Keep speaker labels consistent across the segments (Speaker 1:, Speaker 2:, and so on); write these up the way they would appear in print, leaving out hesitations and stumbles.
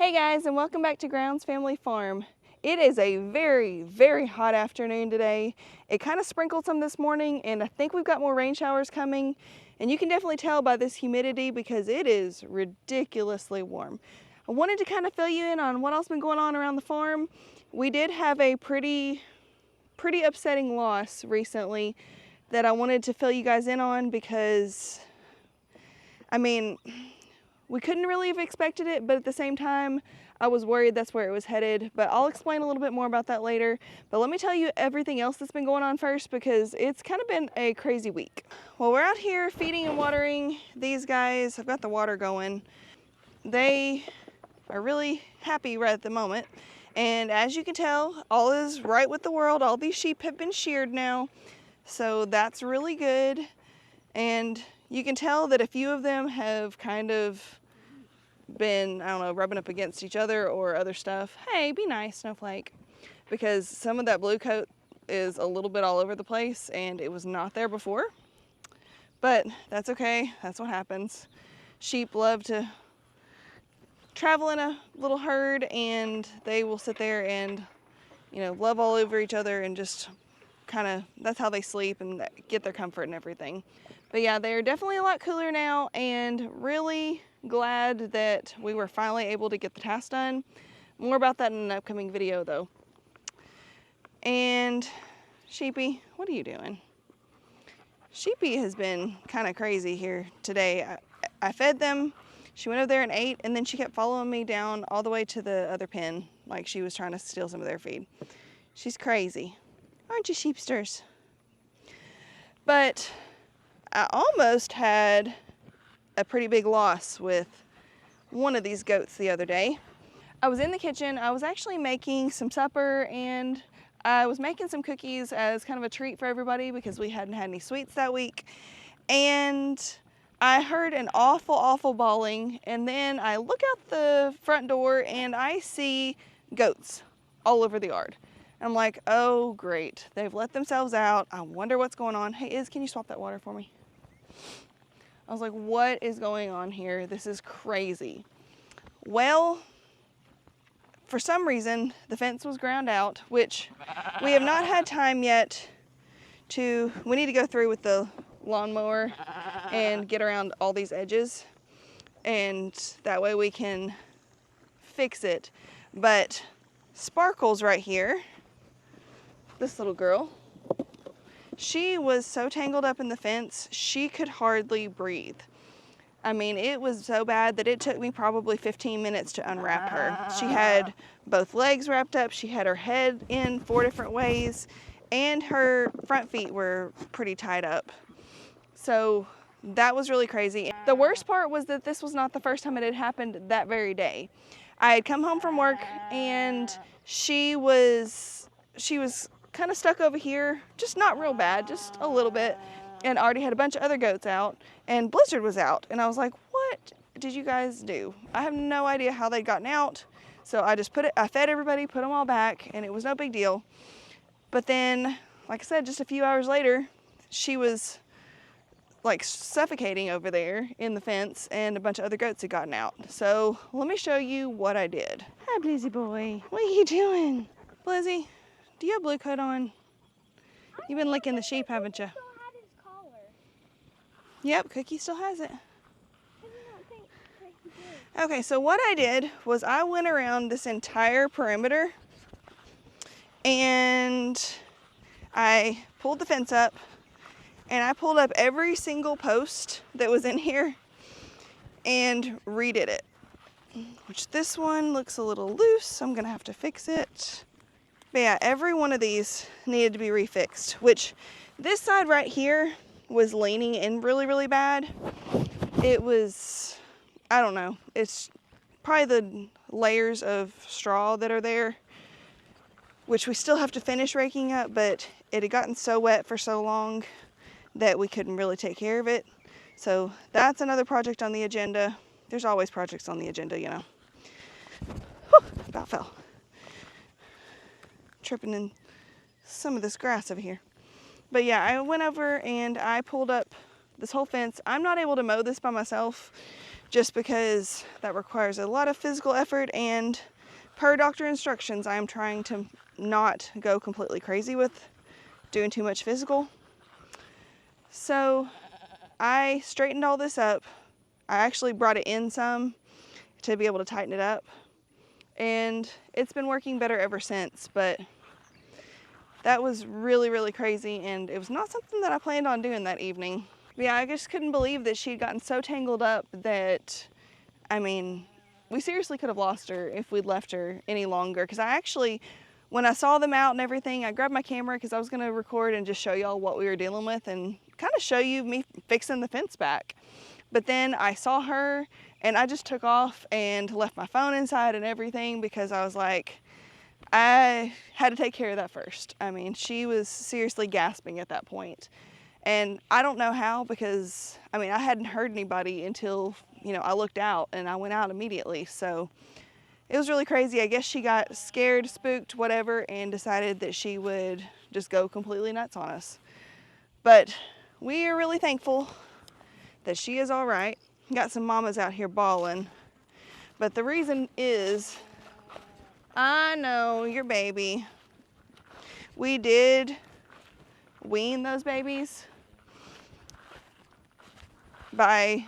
Speaker 1: Hey guys, and welcome back to Grounds Family Farm. It is a very hot afternoon today. It kind of sprinkled some this morning, and I think we've got more rain showers coming. And you can definitely tell by this humidity because it is ridiculously warm. I wanted to kind of fill you in on what else has been going on around the farm. We did have a pretty upsetting loss recently that I wanted to fill you guys in on because, I mean, we couldn't really have expected it, but at the same time, I was worried that's where it was headed. But I'll explain a little bit more about that later. But let me tell you everything else that's been going on first because it's kind of been a crazy week. Well, we're out here feeding and watering these guys. I've got the water going. They are really happy right at the moment. And as you can tell, all is right with the world. All these sheep have been sheared now. So that's really good. And you can tell that a few of them have kind of been, I don't know, rubbing up against each other or other stuff. Hey, be nice, Snowflake. Because some of that blue coat is a little bit all over the place and it was not there before. But that's okay, that's what happens. Sheep love to travel in a little herd and they will sit there and, love all over each other and just kind of, that's how they sleep and get their comfort and everything. But yeah, they're definitely a lot cooler now and really glad that we were finally able to get the task done. More about that in an upcoming video though. And Sheepy, what are you doing? Sheepy has been kind of crazy here today. I fed them, she went over there and ate, and then she kept following me down all the way to the other pen, like she was trying to steal some of their feed. She's crazy. Aren't you, sheepsters? But I almost had a pretty big loss with one of these goats the other day. I was in the kitchen. I was actually making some supper and I was making some cookies as kind of a treat for everybody because we hadn't had any sweets that week. And I heard an awful bawling, and then I look out the front door and I see goats all over the yard. I'm like, oh great, they've let themselves out. I wonder what's going on. Hey Iz, can you swap that water for me? I was like, what is going on here? This is crazy. Well, for some reason, the fence was ground out, which we have not had time yet we need to go through with the lawnmower and get around all these edges. And that way we can fix it. But Sparkle's right here, this little girl, she was so tangled up in the fence, she could hardly breathe. I mean, it was so bad that it took me probably 15 minutes to unwrap her. She had both legs wrapped up, she had her head in 4 different ways, and her front feet were pretty tied up. So that was really crazy. The worst part was that this was not the first time it had happened that very day. I had come home from work and she was kind of stuck over here, just not real bad, just a little bit, and already had a bunch of other goats out, and Blizzard was out, and I was like, what did you guys do? I have no idea how they'd gotten out, so I fed everybody, put them all back, and it was no big deal. But then, like I said, just a few hours later, she was like suffocating over there in the fence, and a bunch of other goats had gotten out. So let me show you what I did. Hi, Blizzy boy. What are you doing? Blizzy, do you have blue coat on? You've been licking the sheep, haven't you?
Speaker 2: Still had his collar.
Speaker 1: Yep, Cookie still has it. Okay, so what I did was I went around this entire perimeter and I pulled the fence up and I pulled up every single post that was in here and redid it. Which this one looks a little loose, so I'm gonna have to fix it. But yeah, every one of these needed to be refixed, which this side right here was leaning in really bad. It was, I don't know, it's probably the layers of straw that are there, which we still have to finish raking up, but it had gotten so wet for so long that we couldn't really take care of it. So that's another project on the agenda. There's always projects on the agenda, you know. Whew, about fell. Tripping in some of this grass over here. But yeah, I went over and I pulled up this whole fence. I'm not able to mow this by myself just because that requires a lot of physical effort, and per doctor instructions, I am trying to not go completely crazy with doing too much physical. So I straightened all this up. I actually brought it in some to be able to tighten it up, and it's been working better ever since. But that was really, really crazy, and it was not something that I planned on doing that evening. But yeah, I just couldn't believe that she'd gotten so tangled up that, I mean, we seriously could have lost her if we'd left her any longer. Because I actually, when I saw them out and everything, I grabbed my camera because I was going to record and just show y'all what we were dealing with and kind of show you me fixing the fence back. But then I saw her and I just took off and left my phone inside and everything because I was like, I had to take care of that first. I mean, she was seriously gasping at that point. And I don't know how, because I mean, I hadn't heard anybody until, you know, I looked out and I went out immediately. So it was really crazy. I guess she got scared, spooked, whatever, and decided that she would just go completely nuts on us. But we are really thankful that she is all right. Got some mamas out here bawling. But the reason is, I know your baby. We did wean those babies by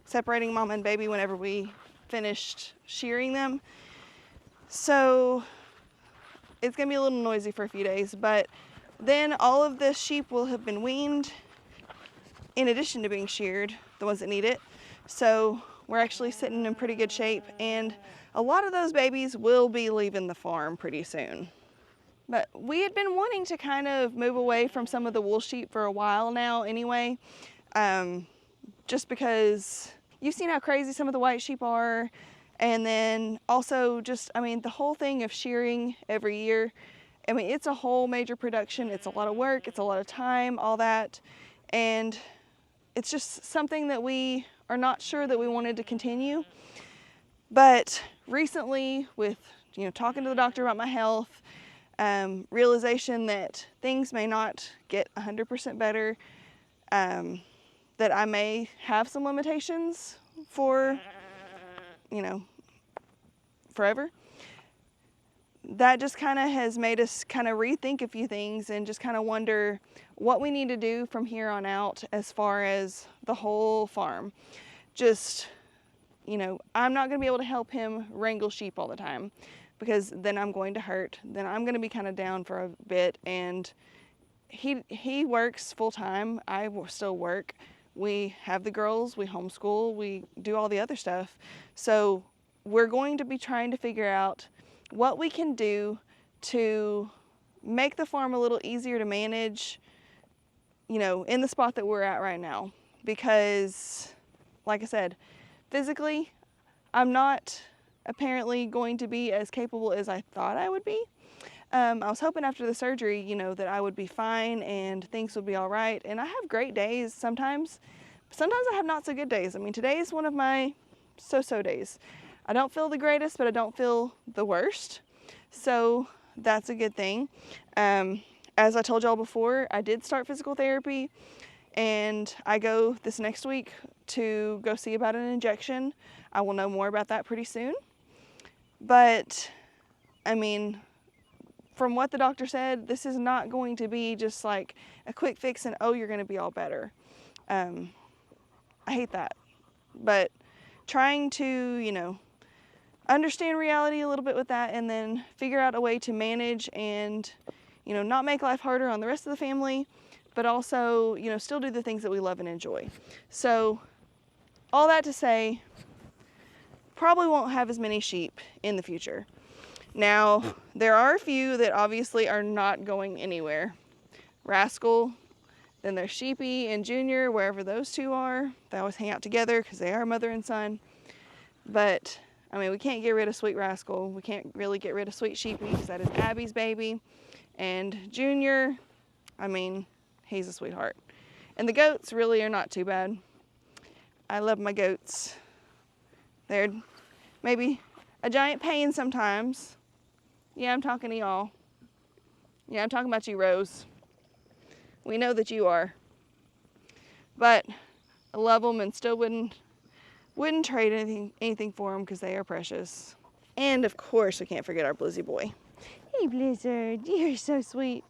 Speaker 1: separating mama and baby whenever we finished shearing them. So it's gonna be a little noisy for a few days, but then all of the sheep will have been weaned in addition to being sheared, the ones that need it. So we're actually sitting in pretty good shape, and a lot of those babies will be leaving the farm pretty soon. But we had been wanting to kind of move away from some of the wool sheep for a while now anyway, just because you've seen how crazy some of the white sheep are. And then also just, I mean, the whole thing of shearing every year, I mean, it's a whole major production. It's a lot of work, it's a lot of time, all that. And it's just something that we are not sure that we wanted to continue. But recently, with, you know, talking to the doctor about my health, realization that things may not get 100% better, that I may have some limitations for, you know, forever. That just kind of has made us kind of rethink a few things and just kind of wonder what we need to do from here on out as far as the whole farm. Just, you know, I'm not going to be able to help him wrangle sheep all the time, because then I'm going to hurt. Then I'm going to be kind of down for a bit, and he works full time. I still work. We have the girls, we homeschool, we do all the other stuff. So we're going to be trying to figure out what we can do to make the farm a little easier to manage, you know, in the spot that we're at right now. Because, like I said, physically, I'm not apparently going to be as capable as I thought I would be. I was hoping after the surgery, you know, that I would be fine and things would be all right. And I have great days sometimes. Sometimes I have not so good days. I mean, today is one of my so-so days. I don't feel the greatest, but I don't feel the worst. So that's a good thing. As I told y'all before, I did start physical therapy, and I go this next week to go see about an injection. I will know more about that pretty soon. But, I mean, from what the doctor said, this is not going to be just like a quick fix and, oh, you're going to be all better. I hate that. But trying to, you know, understand reality a little bit with that, and then figure out a way to manage and, you know, not make life harder on the rest of the family, but also, you know, still do the things that we love and enjoy. So all that to say, probably won't have as many sheep in the future. Now, there are a few that obviously are not going anywhere. Rascal, then there's Sheepy and Junior, wherever those two are. They always hang out together because they are mother and son. But, I mean, we can't get rid of Sweet Rascal. We can't really get rid of Sweet Sheepy because that is Abby's baby. And Junior, I mean, he's a sweetheart. And the goats really are not too bad. I love my goats. They're maybe a giant pain sometimes. Yeah, I'm talking to y'all. Yeah, I'm talking about you, Rose. We know that you are. But I love them and still wouldn't Wouldn't trade anything for them because they are precious. And of course, we can't forget our Blizzy boy. Hey Blizzard, you're so sweet.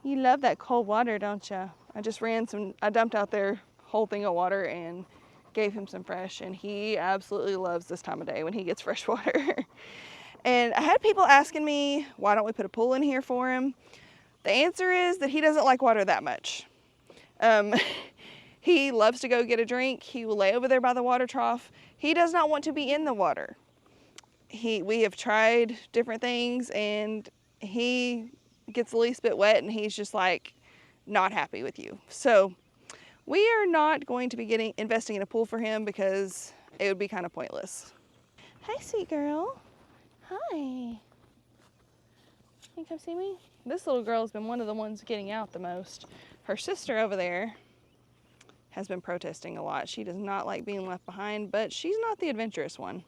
Speaker 1: You love that cold water, don't you? I dumped out their whole thing of water and gave him some fresh, and he absolutely loves this time of day when he gets fresh water. And I had people asking me, why don't we put a pool in here for him? The answer is that he doesn't like water that much. He loves to go get a drink. He will lay over there by the water trough. He does not want to be in the water. We have tried different things, and he gets the least bit wet, and he's just like not happy with you. So we are not going to be investing in a pool for him because it would be kind of pointless. Hi, sweet girl. Hi. You come see me? This little girl has been one of the ones getting out the most. Her sister over there has been protesting a lot. She does not like being left behind, but she's not the adventurous one.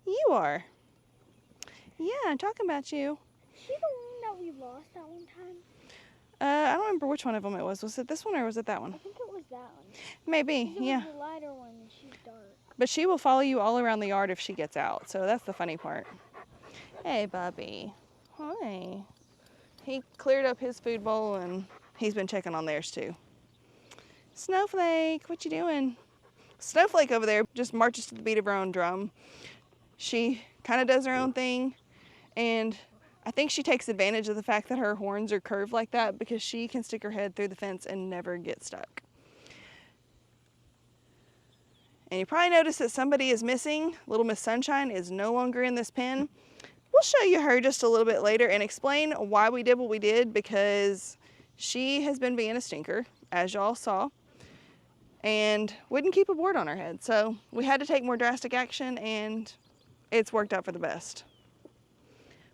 Speaker 1: You are. Yeah, I'm talking about you.
Speaker 2: Is she the one that we lost that one time?
Speaker 1: I don't remember which one of them it was. Was it this one or was it that one?
Speaker 2: I think it was that one.
Speaker 1: Maybe, yeah.
Speaker 2: It was the lighter one and she's dark.
Speaker 1: But she will follow you all around the yard if she gets out, so that's the funny part. Hey, Bubby. Hi. He cleared up his food bowl and he's been checking on theirs too. Snowflake, what you doing? Snowflake over there just marches to the beat of her own drum. She kind of does her own thing, and I think she takes advantage of the fact that her horns are curved like that because she can stick her head through the fence and never get stuck. And you probably noticed that somebody is missing. Little Miss Sunshine is no longer in this pen. We'll show you her just a little bit later and explain why we did what we did, because she has been being a stinker, as y'all saw, and wouldn't keep a board on her head. So we had to take more drastic action, and it's worked out for the best.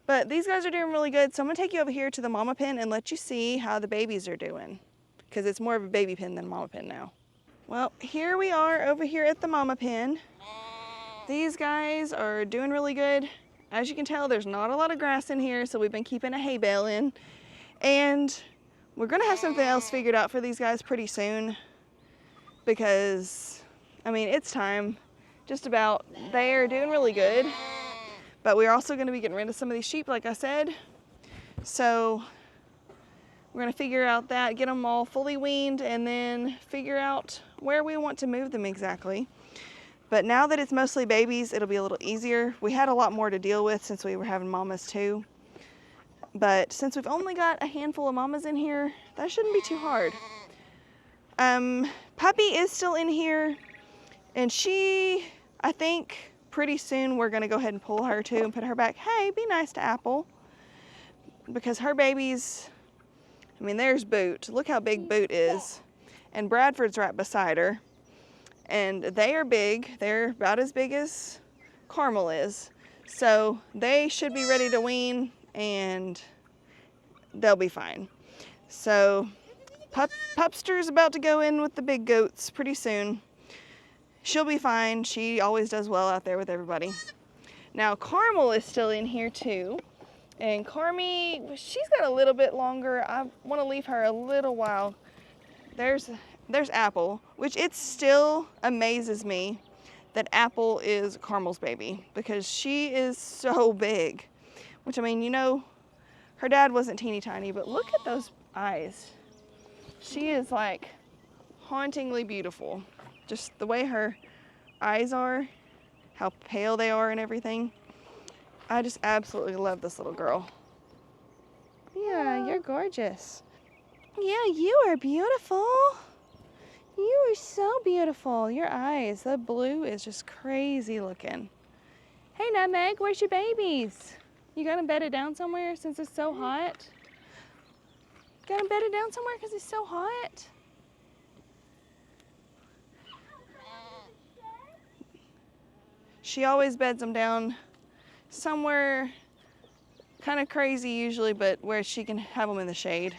Speaker 1: But these guys are doing really good, so I'm gonna take you over here to the mama pen and let you see how the babies are doing, because it's more of a baby pen than a mama pen now. Well, here we are over here at the mama pen. These guys are doing really good. As you can tell, there's not a lot of grass in here, so we've been keeping a hay bale in. And we're gonna have something else figured out for these guys pretty soon, because, I mean, it's time, just about. They are doing really good, but we're also gonna be getting rid of some of these sheep, like I said. So we're gonna figure out that, get them all fully weaned, and then figure out where we want to move them exactly. But now that it's mostly babies, it'll be a little easier. We had a lot more to deal with since we were having mamas too. But since we've only got a handful of mamas in here, that shouldn't be too hard. Puppy is still in here, and I think pretty soon we're gonna go ahead and pull her too and put her back. Hey, be nice to Apple. Because her babies, I mean, there's Boot. Look how big Boot is. And Bradford's right beside her. And they are big. They're about as big as Carmel is. So they should be ready to wean, and they'll be fine. So Pupster's about to go in with the big goats pretty soon. She'll be fine. She always does well out there with everybody. Now Carmel is still in here too. And Carmi, she's got a little bit longer. I want to leave her a little while. There's Apple, which it still amazes me that Apple is Carmel's baby, because she is so big. Which, I mean, you know, her dad wasn't teeny tiny, but look at those eyes. She is like hauntingly beautiful. Just the way her eyes are, how pale they are and everything. I just absolutely love this little girl. Yeah, you're gorgeous. Yeah, you are beautiful. You are so beautiful. Your eyes, the blue is just crazy looking. Hey, Nutmeg, where's your babies? You got them bedded down somewhere since it's so hot? Got them bedded down somewhere because it's so hot? She always beds them down somewhere kind of crazy usually, but where she can have them in the shade.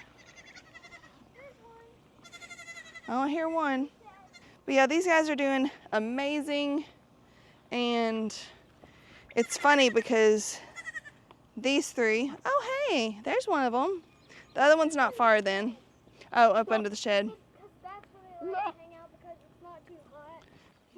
Speaker 1: I hear one. But yeah, these guys are doing amazing, and it's funny because these three, oh hey, there's one of them. The other one's not far then. Oh, up under the shed.
Speaker 2: That's where they like to hang out because it's not too hot.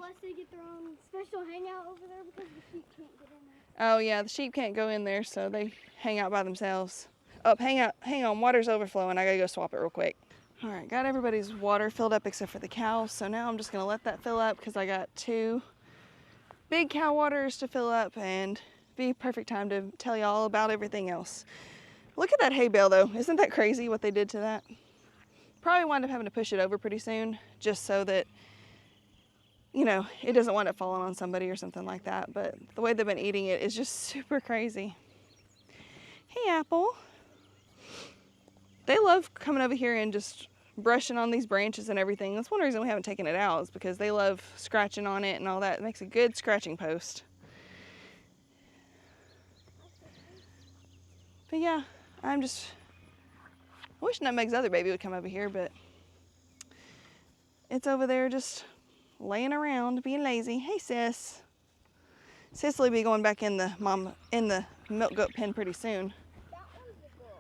Speaker 2: Unless they get their own special hangout over there because the sheep can't get in there.
Speaker 1: Oh yeah, the sheep can't go in there, so they hang out by themselves. Oh, hang on, water's overflowing. I gotta go swap it real quick. All right, got everybody's water filled up except for the cows, so now I'm just gonna let that fill up because I got 2 big cow waters to fill up and be perfect time to tell you all about everything else. Look at that hay bale though. Isn't that crazy what they did to that? Probably wind up having to push it over pretty soon just so that, you know, it doesn't wind up falling on somebody or something like that. But the way they've been eating it is just super crazy. Hey, Apple. They love coming over here and just brushing on these branches and everything. That's one reason we haven't taken it out, is because they love scratching on it and all that. It makes a good scratching post. But yeah, I wish Nutmeg's other baby would come over here, but it's over there just laying around, being lazy. Hey, sis. Sis will be going back in the milk goat pen pretty soon.
Speaker 2: That one's the girl.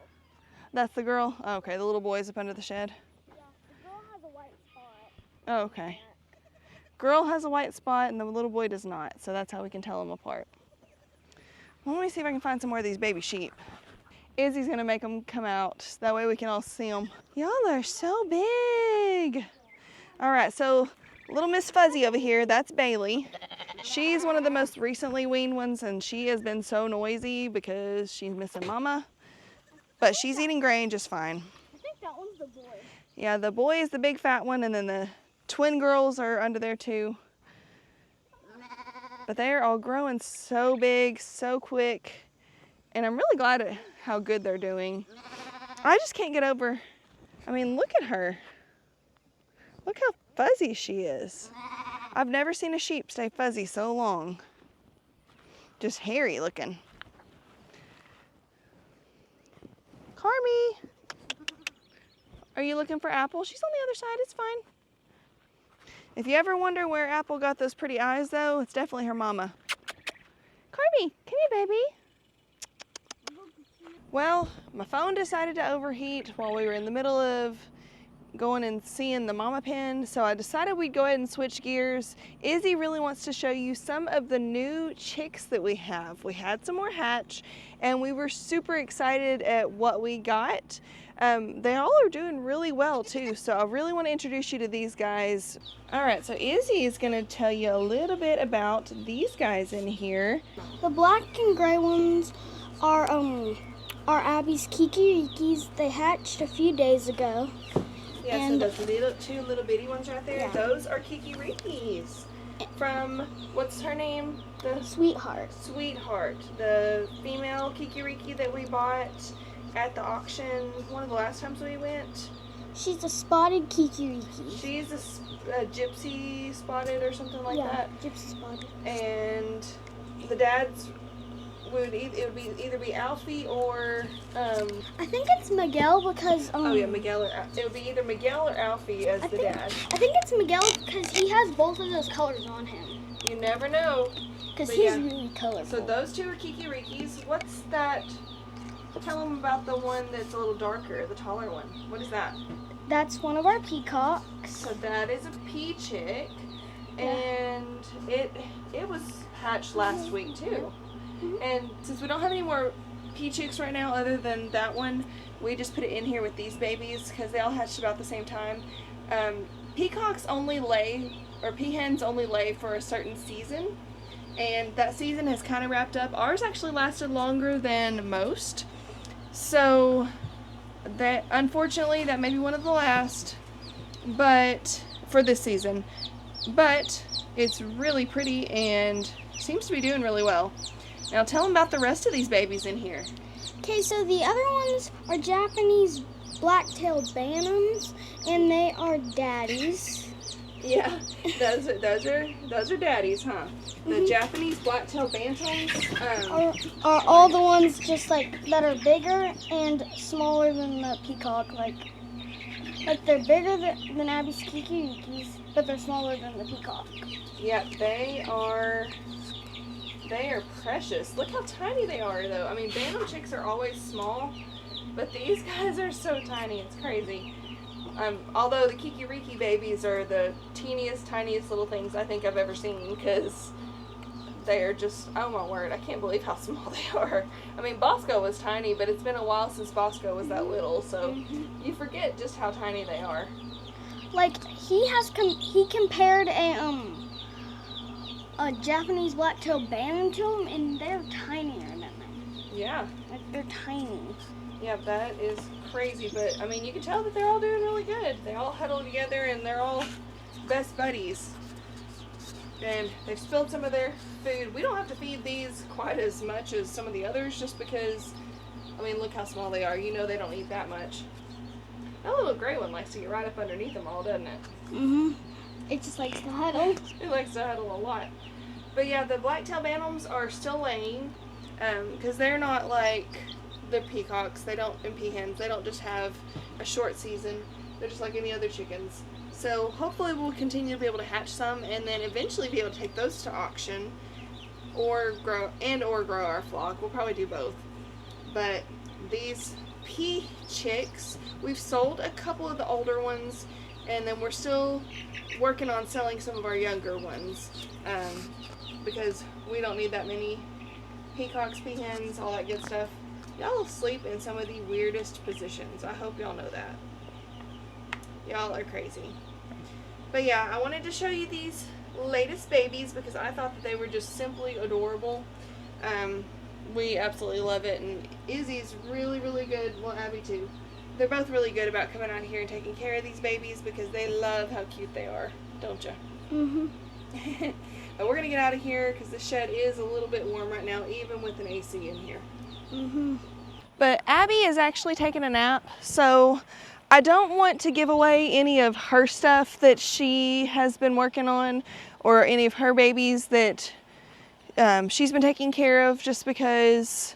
Speaker 1: That's the girl? Oh, okay, the little boy's up under the shed.
Speaker 2: Yeah, the girl has a white spot.
Speaker 1: Oh, okay. Girl has a white spot and the little boy does not, so that's how we can tell them apart. Well, let me see if I can find some more of these baby sheep. Izzy's gonna make them come out, that way we can all see them. Y'all are so big. All right, so little Miss Fuzzy over here, that's Bailey. She's one of the most recently weaned ones, and she has been so noisy because she's missing mama. But she's eating grain just fine.
Speaker 2: I think that one's the boy.
Speaker 1: Yeah, the boy is the big fat one, and then the twin girls are under there too. But they're all growing so big, so quick. And I'm really glad at how good they're doing. I just can't get over, I mean, look at her. Look how fuzzy she is. I've never seen a sheep stay fuzzy so long. Just hairy looking. Carmi, are you looking for Apple? She's on the other side, it's fine. If you ever wonder where Apple got those pretty eyes though, it's definitely her mama. Carmi, come here, baby. Well, my phone decided to overheat while we were in the middle of going and seeing the mama pen, so I decided we'd go ahead and switch gears. Izzy really wants to show you some of the new chicks that we have. We had some more hatch, and we were super excited at what we got. They all are doing really well too, so I really want to introduce you to these guys. All right, so Izzy is going to tell you a little bit about these guys in here.
Speaker 2: The black and gray ones are Abby's kikirikis. They hatched a few days ago.
Speaker 1: Yeah,
Speaker 2: and
Speaker 1: so those two little bitty ones right there,
Speaker 2: yeah.
Speaker 1: Those are kikirikis from, what's her name? The
Speaker 2: Sweetheart.
Speaker 1: Sweetheart, the female kikiriki that we bought at the auction one of the last times we went.
Speaker 2: She's a spotted kikiriki.
Speaker 1: She's a gypsy spotted or something like that.
Speaker 2: Yeah, gypsy spotted.
Speaker 1: And the dad's it would either be Alfie or
Speaker 2: I think it's Miguel because
Speaker 1: oh yeah, Miguel or it would be either Miguel or Alfie as the dad.
Speaker 2: I think it's Miguel because he has both of those colors on him.
Speaker 1: You never know.
Speaker 2: Because
Speaker 1: But
Speaker 2: he's
Speaker 1: yeah.
Speaker 2: really colorful.
Speaker 1: So those two are kikirikis. What's that? Tell them about the one that's a little darker, the taller one. What is that?
Speaker 2: That's one of our peacocks.
Speaker 1: So that is a pea chick,
Speaker 2: Yeah.
Speaker 1: and it was hatched last week too.
Speaker 2: Mhm.
Speaker 1: And since we don't have any more pea chicks right now other than that one, we just put it in here with these babies because they all hatched about the same time. Peacocks only lay, or peahens only lay for a certain season, and that season has kind of wrapped up. Ours actually lasted longer than most, so that unfortunately that may be one of the last, but for this season. But it's really pretty and seems to be doing really well. Now tell them about the rest of these babies in here.
Speaker 2: Okay, so the other ones are Japanese black-tailed bantams, and they are daddies.
Speaker 1: Yeah, those are daddies, huh? The Japanese black-tailed bantams.
Speaker 2: Are all the ones just like that are bigger and smaller than the peacock, like they're bigger than Abby's kikirikis, but they're smaller than the peacock.
Speaker 1: Yeah, they are precious. Look how tiny they are, though. I mean, bantam chicks are always small, but these guys are so tiny. It's crazy. Although the Kikiriki babies are the teeniest, tiniest little things I think I've ever seen, because they are just, oh my word, I can't believe how small they are. I mean, Bosco was tiny, but it's been a while since Bosco was that little, so you forget just how tiny they are.
Speaker 2: Like, he compared a Japanese black-tailed bantam to them, and they're tinier than them.
Speaker 1: Yeah.
Speaker 2: Like, they're tiny.
Speaker 1: Yeah, that is crazy, but I mean, you can tell that they're all doing really good. They all huddle together and they're all best buddies. And they've spilled some of their food. We don't have to feed these quite as much as some of the others, just because, I mean, look how small they are. You know they don't eat that much. That little gray one likes to get right up underneath them all, doesn't it?
Speaker 2: It just likes to huddle.
Speaker 1: It likes to huddle a lot. But yeah, the black-tailed bantams are still laying, because they're not like the peacocks. They don't, and peahens, they don't just have a short season. They're just like any other chickens. So hopefully we'll continue to be able to hatch some, and then eventually be able to take those to auction, or grow our flock. We'll probably do both. But these pea chicks, we've sold a couple of the older ones, and then we're still working on selling some of our younger ones, because we don't need that many peacocks, peahens, all that good stuff. Y'all sleep in some of the weirdest positions. I hope y'all know that. Y'all are crazy. But yeah, I wanted to show you these latest babies because I thought that they were just simply adorable. We absolutely love it, and Izzy's really, really good. Well, Abby too. They're both really good about coming out here and taking care of these babies because they love how cute they are, don't you? But we're gonna get out of here because the shed is a little bit warm right now, even with an AC in here. But Abby is actually taking a nap, so I don't want to give away any of her stuff that she has been working on, or any of her babies that she's been taking care of, just because,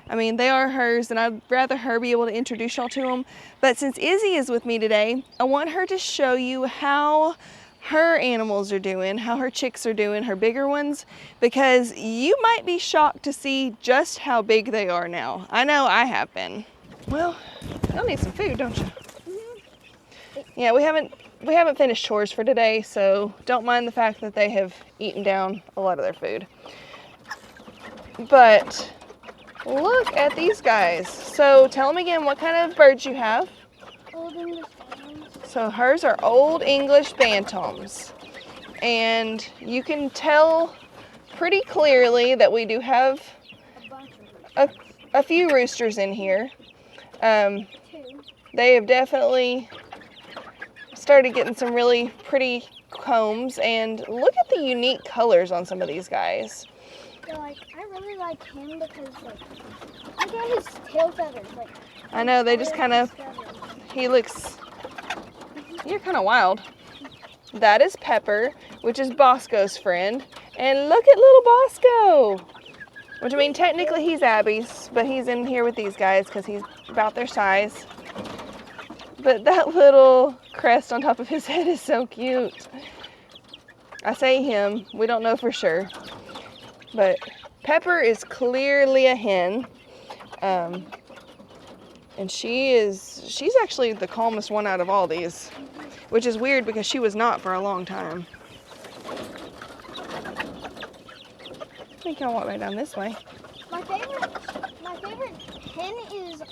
Speaker 1: I mean, they are hers and I'd rather her be able to introduce y'all to them. But since Izzy is with me today, I want her to show you how her animals are doing, how her chicks are doing, her bigger ones, because you might be shocked to see just how big they are now. I know I have been. Well, you'll need some food, don't you? Yeah, we haven't finished chores for today, so don't mind the fact that they have eaten down a lot of their food. But look at these guys. So tell them again what kind of birds you have.
Speaker 2: Old English bantams.
Speaker 1: So hers are Old English bantams. And you can tell pretty clearly that we do have
Speaker 2: A bunch of roosters.
Speaker 1: a few roosters in here.
Speaker 2: Two.
Speaker 1: They have definitely started getting some really pretty combs, and look at the unique colors on some of these guys.
Speaker 2: Yeah, like, I really like him because, like, look at his tail feathers. Like,
Speaker 1: I know, they just kind of, he looks, you're kind of wild. That is Pepper, which is Bosco's friend. And look at little Bosco. Which, I mean, technically he's Abby's, but he's in here with these guys because he's about their size. But that little crest on top of his head is so cute. I say him, we don't know for sure. But Pepper is clearly a hen. And she's actually the calmest one out of all these, which is weird because she was not for a long time. I think I'll walk right down this way.
Speaker 2: My favorite hen is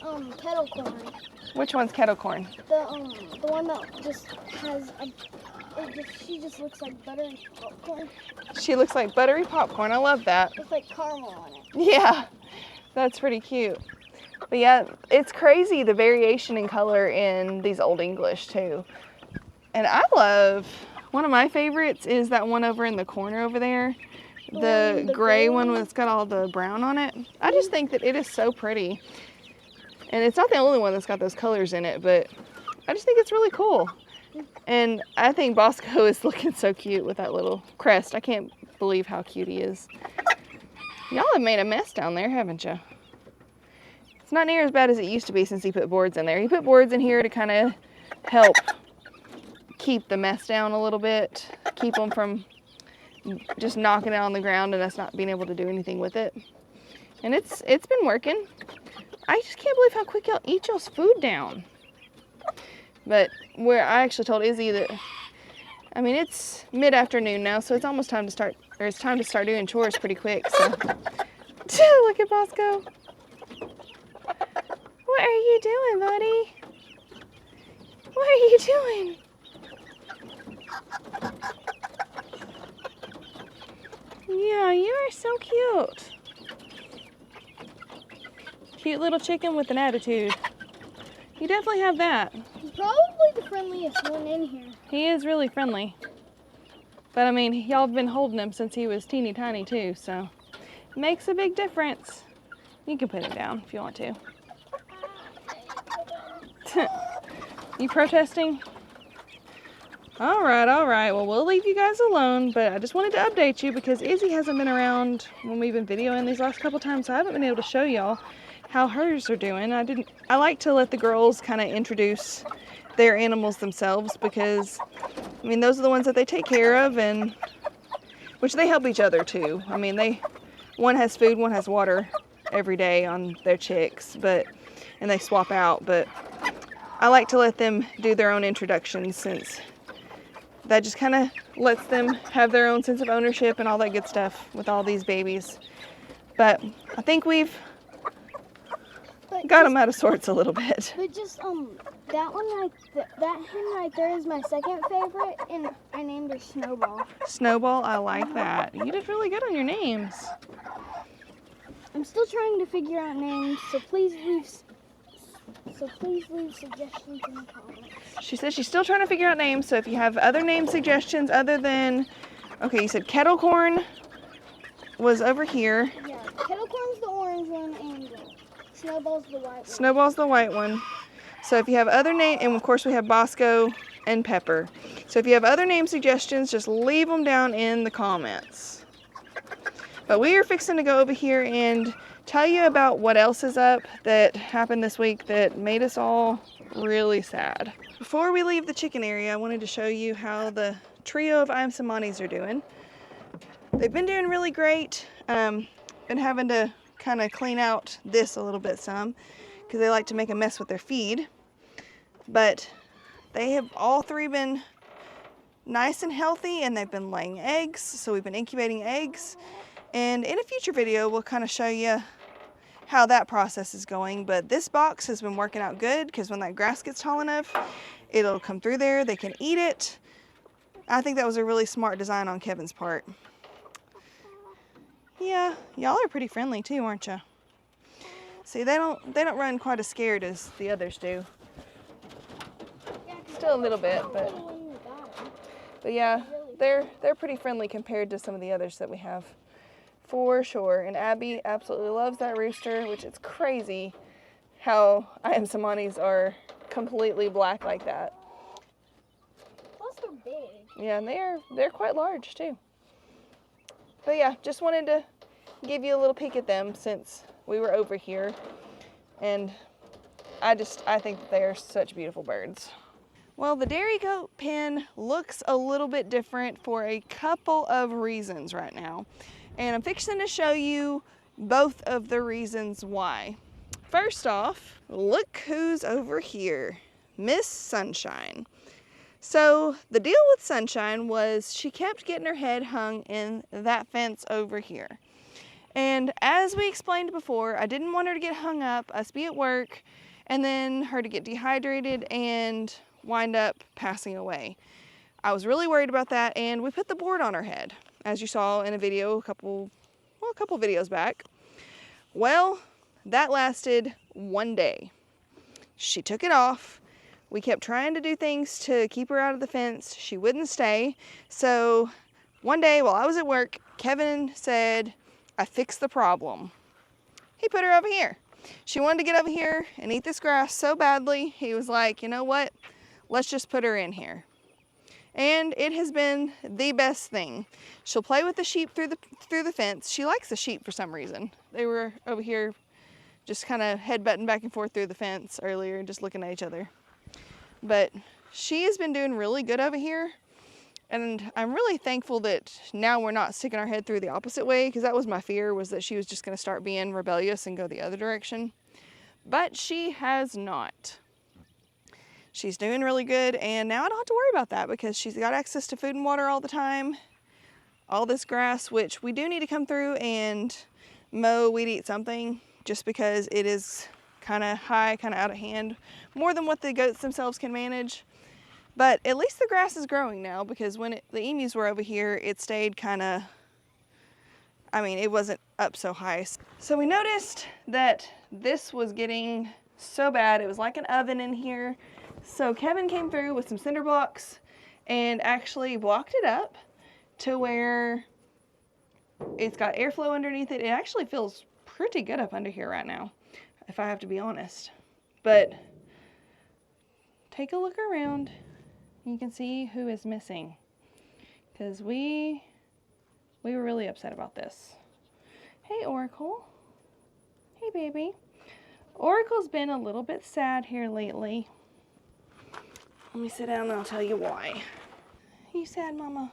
Speaker 2: kettle corn.
Speaker 1: Which one's kettle corn?
Speaker 2: The one that just has she just looks like buttery popcorn.
Speaker 1: She looks like buttery popcorn. I love that.
Speaker 2: With like caramel on it.
Speaker 1: Yeah, that's pretty cute. But yeah, it's crazy the variation in color in these Old English too. And I love, one of my favorites is that one over in the corner over there. The gray one that's got all the brown on it. I just think that it is so pretty. And it's not the only one that's got those colors in it, but I just think it's really cool. And I think Bosco is looking so cute with that little crest. I can't believe how cute he is. Y'all have made a mess down there, haven't you? It's not near as bad as it used to be since he put boards in there. He put boards in here to kind of help keep the mess down a little bit, keep them from just knocking it on the ground and us not being able to do anything with it. And it's been working. I just can't believe how quick y'all eat y'all's food down. But where I actually told Izzy that, I mean, it's mid-afternoon now, so it's almost time to start, or it's time to start doing chores pretty quick, so. Look at Bosco. What are you doing, buddy? What are you doing? Yeah, you are so cute. Cute little chicken with an attitude. You definitely have that.
Speaker 2: He's probably the friendliest one in here.
Speaker 1: He is really friendly. But I mean, y'all have been holding him since he was teeny tiny too, so it makes a big difference. You can put him down if you want to. You protesting? All right. Well, we'll leave you guys alone, but I just wanted to update you because Izzy hasn't been around when we've been videoing these last couple times, so I haven't been able to show y'all how hers are doing. I like to let the girls kind of introduce their animals themselves because, I mean, those are the ones that they take care of, and which they help each other too. I mean, one has food, one has water every day on their chicks, and they swap out, but I like to let them do their own introductions since that just kind of lets them have their own sense of ownership and all that good stuff with all these babies. But I think we've got them out of sorts a little bit.
Speaker 2: But just, that one, that hen right there is my second favorite, and I named her Snowball.
Speaker 1: Snowball, I like that. You did really good on your names.
Speaker 2: I'm still trying to figure out names, so please leave suggestions in the comments.
Speaker 1: She says she's still trying to figure out names, so if you have other name suggestions other than, okay, you said kettle corn was over here.
Speaker 2: Yeah, kettle corn's the orange one, and Snowball's the white one.
Speaker 1: Snowball's the white one. So if you have other name, and of course we have Bosco and Pepper. So if you have other name suggestions, just leave them down in the comments. But we are fixing to go over here and tell you about what else is up that happened this week that made us all really sad. Before we leave the chicken area, I wanted to show you how the trio of Imsamanis are doing. They've been doing really great. Been having to kind of clean out this a little bit some because they like to make a mess with their feed. But they have all three been nice and healthy, and they've been laying eggs, so we've been incubating eggs. And in a future video, we'll kind of show you how that process is going. But this box has been working out good because when that grass gets tall enough, it'll come through there. They can eat it. I think that was a really smart design on Kevin's part. Yeah, y'all are pretty friendly too, aren't you? See, they don't run quite as scared as the others do. Still a little bit, but yeah, they're pretty friendly compared to some of the others that we have. For sure. And Abby absolutely loves that rooster, which is crazy how Imsamanis are completely black like that.
Speaker 2: Plus they're big.
Speaker 1: Yeah, and they're quite large too. But yeah, just wanted to give you a little peek at them since we were over here. And I think that they are such beautiful birds. Well, the dairy goat pen looks a little bit different for a couple of reasons right now. And I'm fixing to show you both of the reasons why. First off, look who's over here, Miss Sunshine. So the deal with Sunshine was she kept getting her head hung in that fence over here. And as we explained before, I didn't want her to get hung up, us be at work, and then her to get dehydrated and wind up passing away. I was really worried about that, and we put the board on her head, as you saw in a video a couple videos back. Well, that lasted one day. She took it off. We kept trying to do things to keep her out of the fence. She wouldn't stay. So one day while I was at work, Kevin said, I fixed the problem. He put her over here. She wanted to get over here and eat this grass so badly. He was like, you know what? Let's just put her in here. And it has been the best thing. She'll play with the sheep through the fence. She likes the sheep for some reason. They were over here just kind of headbutting back and forth through the fence earlier and just looking at each other. But she has been doing really good over here. And I'm really thankful that now we're not sticking our head through the opposite way, because that was my fear, was that she was just going to start being rebellious and go the other direction. But she has not. she's doing really good, and now I don't have to worry about that because she's got access to food and water all the time. All this grass, which we do need to come through and mow, weed eat something, just because it is kind of high, kind of out of hand, more than what the goats themselves can manage. But at least the grass is growing now, because when the emus were over here, it stayed kind of, I mean, it wasn't up so high. So we noticed that this was getting so bad. It was like an oven in here. So Kevin came through with some cinder blocks and actually blocked it up to where it's got airflow underneath it. It actually feels pretty good up under here right now, if I have to be honest. But take a look around. You can see who is missing, because we were really upset about this. Hey, Oracle. Hey, baby. Oracle's been a little bit sad here lately. Let me sit down and I'll tell you why. You sad, Mama?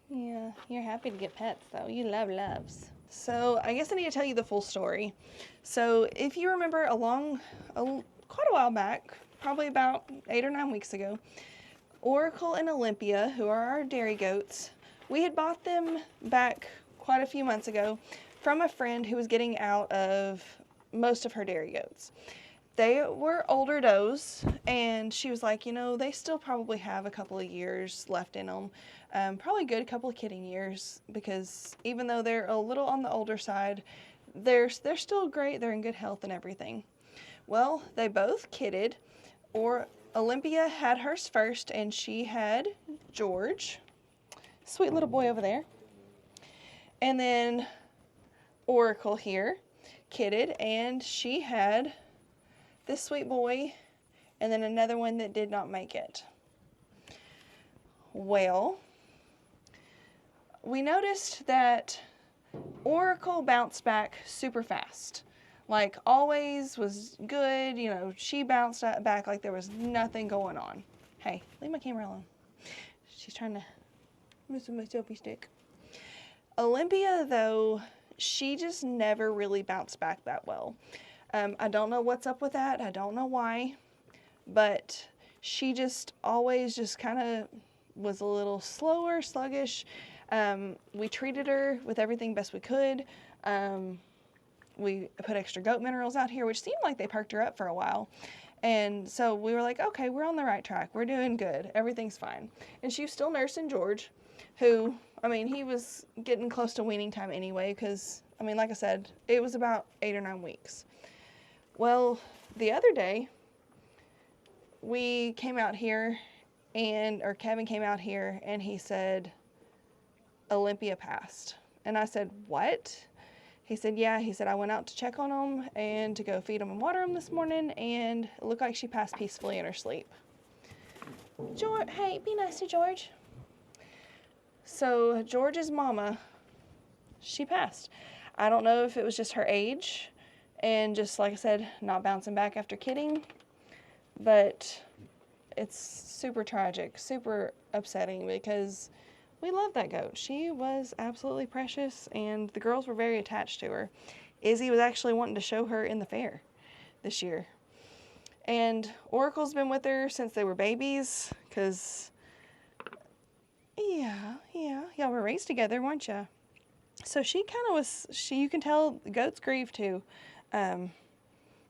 Speaker 1: Yeah, you're happy to get pets, though. You love loves. So I guess I need to tell you the full story. So if you remember quite a while back, probably about 8 or 9 weeks ago, Oracle and Olympia, who are our dairy goats, we had bought them back quite a few months ago from a friend who was getting out of most of her dairy goats. They were older does, and she was like, you know, they still probably have a couple of years left in them. Probably a good couple of kidding years, because even though they're a little on the older side, they're still great. They're in good health and everything. Well, they both kidded, or Olympia had hers first, and she had George, sweet little boy over there. And then Oracle here kidded, and she had this sweet boy, and then another one that did not make it. Well, we noticed that Oracle bounced back super fast. Like always was good, you know, she bounced back like there was nothing going on. Hey, leave my camera alone. She's trying to mess with my selfie stick. Olympia, though, she just never really bounced back that well. I don't know what's up with that. I don't know why, but she just always just kind of was a little slower, sluggish. We treated her with everything best we could. We put extra goat minerals out here, which seemed like they perked her up for a while. And so we were like, okay, we're on the right track. We're doing good. Everything's fine. And she was still nursing George, who, I mean, he was getting close to weaning time anyway, because, I mean, like I said, it was about 8 or 9 weeks. Well, the other day, we came out here, or Kevin came out here, and he said, Olympia passed. And I said, what? He said, yeah. He said, I went out to check on them and to go feed them and water them this morning, and it looked like she passed peacefully in her sleep. George, hey, be nice to George. So George's mama, she passed. I don't know if it was just her age and just, like I said, not bouncing back after kidding, but it's super tragic, super upsetting, because we love that goat. She was absolutely precious, and the girls were very attached to her. Izzy was actually wanting to show her in the fair this year. And Oracle's been with her since they were babies, because, yeah, y'all were raised together, weren't ya? So she kind of was, you can tell the goats grieve too.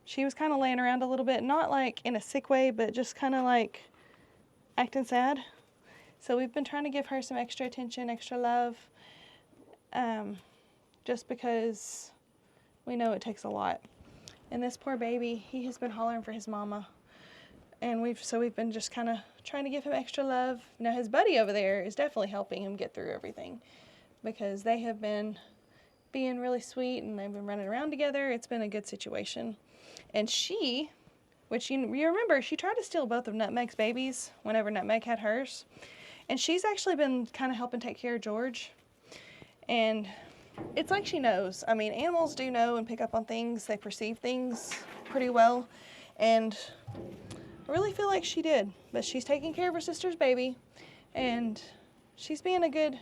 Speaker 1: She was kind of laying around a little bit, not like in a sick way, but just kind of like acting sad. So we've been trying to give her some extra attention, extra love, just because we know it takes a lot. And this poor baby, he has been hollering for his mama. And we've been just kind of trying to give him extra love. Now his buddy over there is definitely helping him get through everything, because they have been being really sweet, and they've been running around together. It's been a good situation. And she, which you remember, she tried to steal both of Nutmeg's babies whenever Nutmeg had hers. And she's actually been kind of helping take care of George. And it's like she knows. I mean, animals do know and pick up on things. They perceive things pretty well. And I really feel like she did. But she's taking care of her sister's baby. And she's being a good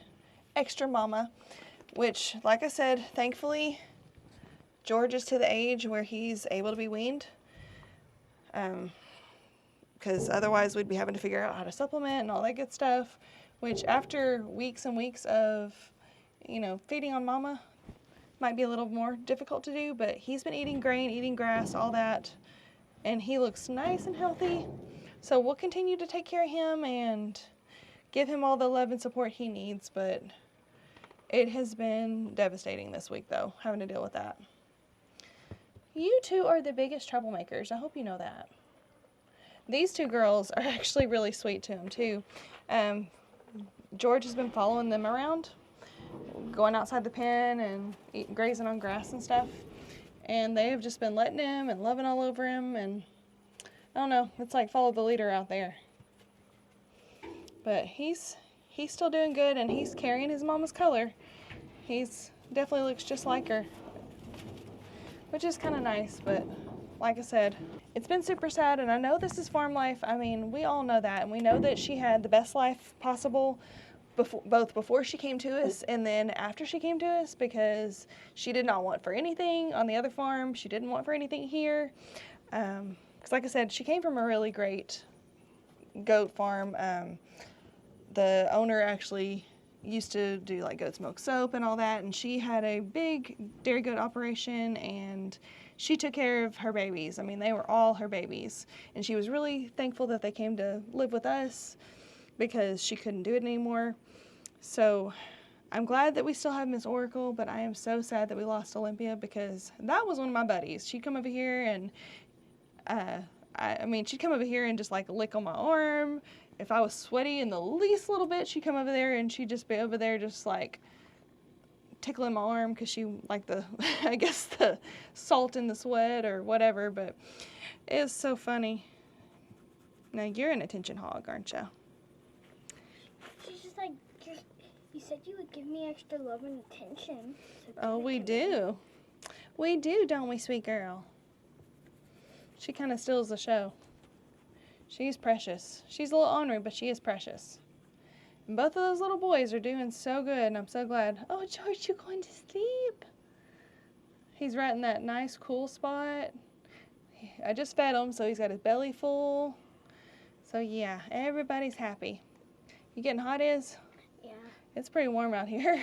Speaker 1: extra mama. Which, like I said, thankfully, George is to the age where he's able to be weaned. because otherwise we'd be having to figure out how to supplement and all that good stuff, which after weeks and weeks of, feeding on mama might be a little more difficult to do, but he's been eating grain, eating grass, all that, and he looks nice and healthy. So we'll continue to take care of him and give him all the love and support he needs, but it has been devastating this week, though, having to deal with that. You two are the biggest troublemakers. I hope you know that. These two girls are actually really sweet to him, too. George has been following them around, going outside the pen and grazing on grass and stuff. And they have just been letting him and loving all over him. And I don't know, it's like follow the leader out there. But he's still doing good, and he's carrying his mama's color. He's definitely looks just like her, which is kind of nice. But like I said, it's been super sad, and I know this is farm life. I mean, we all know that, and we know that she had the best life possible both before she came to us and then after she came to us, because she did not want for anything on the other farm. She didn't want for anything here. Because like I said, she came from a really great goat farm. The owner actually used to do like goat's milk soap and all that, and she had a big dairy goat operation, and she took care of her babies. I mean, they were all her babies, and she was really thankful that they came to live with us because she couldn't do it anymore. So I'm glad that we still have Miss Oracle, but I am so sad that we lost Olympia, because that was one of my buddies. She'd come over here and she'd come over here and just like lick on my arm. If I was sweaty in the least little bit, she'd come over there and she'd just be over there just like tickling my arm, because she liked the, I guess, the salt in the sweat or whatever. But it was so funny. Now you're an attention hog, aren't you?
Speaker 2: She's just like, you said you would give me extra love and attention. So
Speaker 1: Oh, we do. We do, don't we, sweet girl? She kind of steals the show. She's precious. She's a little ornery, but she is precious. And both of those little boys are doing so good, and I'm so glad. Oh, George, you're going to sleep. He's right in that nice, cool spot. I just fed him, so he's got his belly full. So, yeah, everybody's happy. You getting hot, Iz?
Speaker 2: Yeah.
Speaker 1: It's pretty warm out here.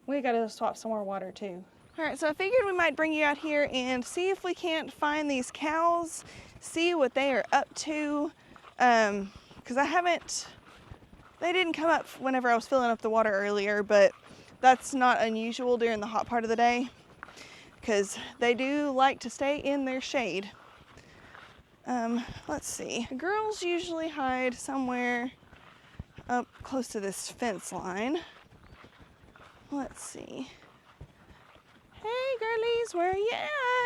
Speaker 1: We got to swap some more water, too. All right, so I figured we might bring you out here and see if we can't find these cows, see what they are up to, because they didn't come up whenever I was filling up the water earlier, but that's not unusual during the hot part of the day, because they do like to stay in their shade. Let's see. The girls usually hide somewhere up close to this fence line. Let's see. Hey girlies, where are you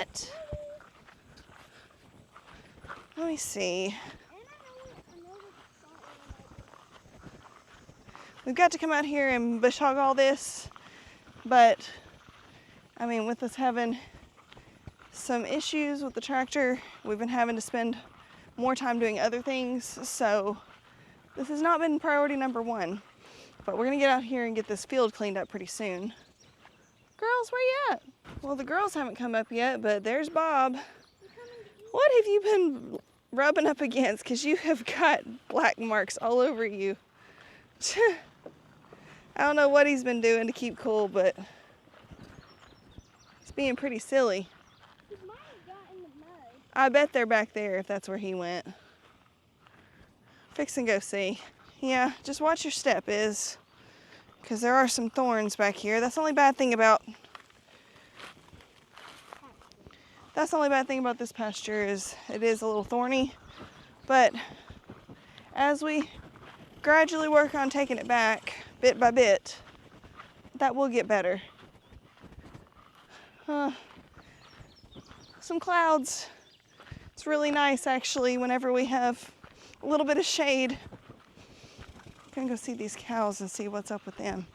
Speaker 1: at? Let me see. We've got to come out here and bush hog all this, but I mean, with us having some issues with the tractor, we've been having to spend more time doing other things, so this has not been priority number one. But we're gonna get out here and get this field cleaned up pretty soon. Girls, where you at? Well, the girls haven't come up yet, but there's Bob. What have you been rubbing up against? Because you have got black marks all over you. I don't know what he's been doing to keep cool, but he's being pretty silly.
Speaker 2: He might have got in the mud.
Speaker 1: I bet they're back there if that's where he went. Fix and go see. Yeah, just watch your step, Iz, because there are some thorns back here. That's the only bad thing about this pasture, is it is a little thorny. But as we gradually work on taking it back, bit by bit, that will get better. Some clouds. It's really nice, actually, whenever we have a little bit of shade. I'm gonna go see these cows and see what's up with them.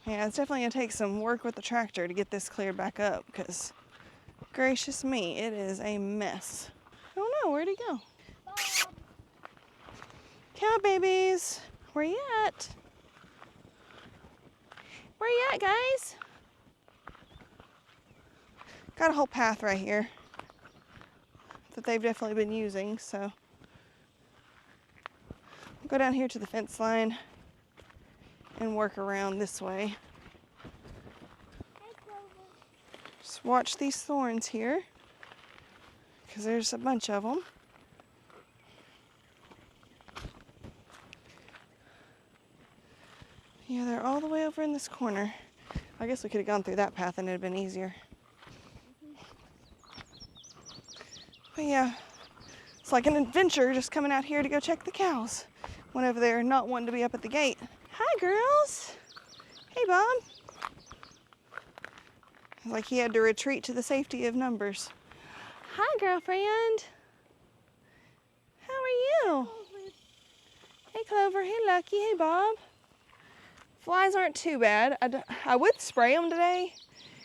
Speaker 1: Yeah, it's definitely gonna take some work with the tractor to get this cleared back up, because gracious me, it is a mess. I don't know, where'd he go?
Speaker 2: Bob.
Speaker 1: Cow babies, where you at? Where you at, guys? Got a whole path right here. that they've definitely been using, so I'll go down here to the fence line and work around this way. Just watch these thorns here, because there's a bunch of them. Yeah, they're all the way over in this corner. I guess we could have gone through that path and it'd have been easier. But yeah, it's like an adventure just coming out here to go check the cows whenever they're not wanting to be up at the gate. Hi, girls. Hey, Bob. It's like he had to retreat to the safety of numbers. Hi, girlfriend. How are you? Hey, Clover. Hey, Lucky. Hey, Bob. Flies aren't too bad. I would spray them today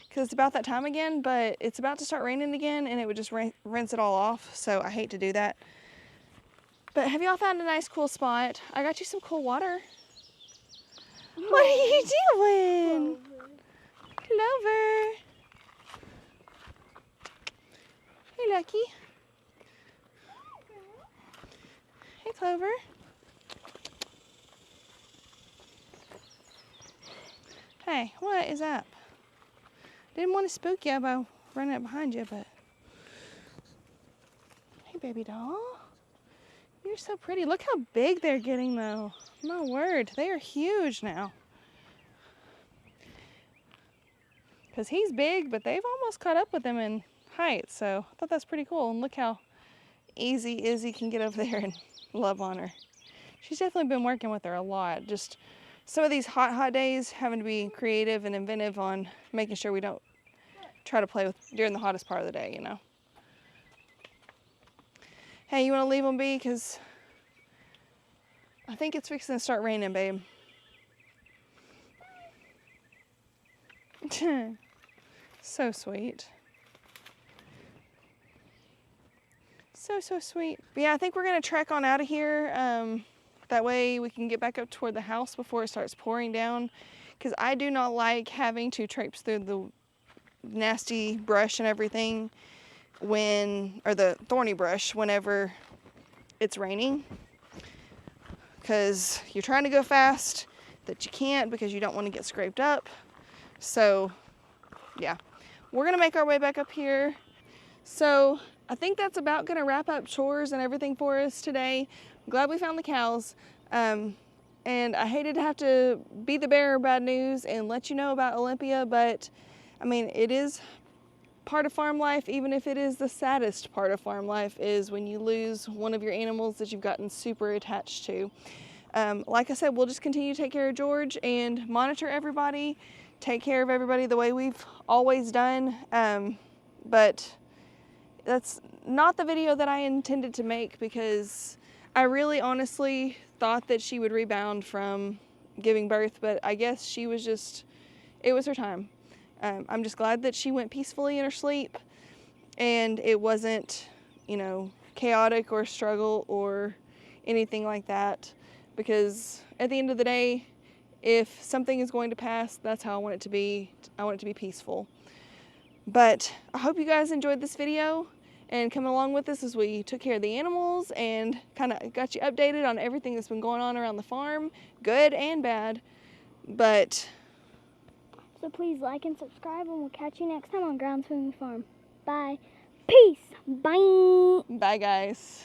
Speaker 1: because it's about that time again, but it's about to start raining again and it would just rinse it all off, so I hate to do that. But have y'all found a nice cool spot? I got you some cool water. What are you doing? Clover. Hey, Lucky. Hey, Clover. Hey, what is up? Didn't want to spook you by running up behind you, but... Hey, baby doll. You're so pretty. Look how big they're getting, though. My word, they are huge now. Because he's big, but they've almost caught up with him in height, so I thought that's pretty cool. And look how easy Izzy can get over there and love on her. She's definitely been working with her a lot. Just some of these hot days, having to be creative and inventive on making sure we don't try to play with during the hottest part of the day, you know. Hey, you want to leave them be? Because I think it's fixing to start raining, babe. So sweet. So sweet. But yeah, I think we're going to trek on out of here. That way we can get back up toward the house before it starts pouring down. Because I do not like having to traipse through the nasty brush and everything or the thorny brush whenever it's raining. Because you're trying to go fast that you can't because you don't want to get scraped up. So yeah, we're going to make our way back up here. So I think that's about going to wrap up chores and everything for us today. I'm glad we found the cows. And I hated to have to be the bearer of bad news and let you know about Olympia, but I mean, it is part of farm life, even if it is the saddest part of farm life, is when you lose one of your animals that you've gotten super attached to. Like I said, we'll just continue to take care of George and monitor everybody, take care of everybody the way we've always done. But that's not the video that I intended to make, because I really honestly thought that she would rebound from giving birth, but I guess she was just, it was her time. I'm just glad that she went peacefully in her sleep and it wasn't, you know, chaotic or struggle or anything like that, because at the end of the day, if something is going to pass, that's how I want it to be. I want it to be peaceful. But I hope you guys enjoyed this video and come along with us as we took care of the animals and kind of got you updated on everything that's been going on around the farm, good and bad. But
Speaker 2: So please like and subscribe, and we'll catch you next time on Grounds Family Farm. Bye. Peace. Bye.
Speaker 1: bye, guys.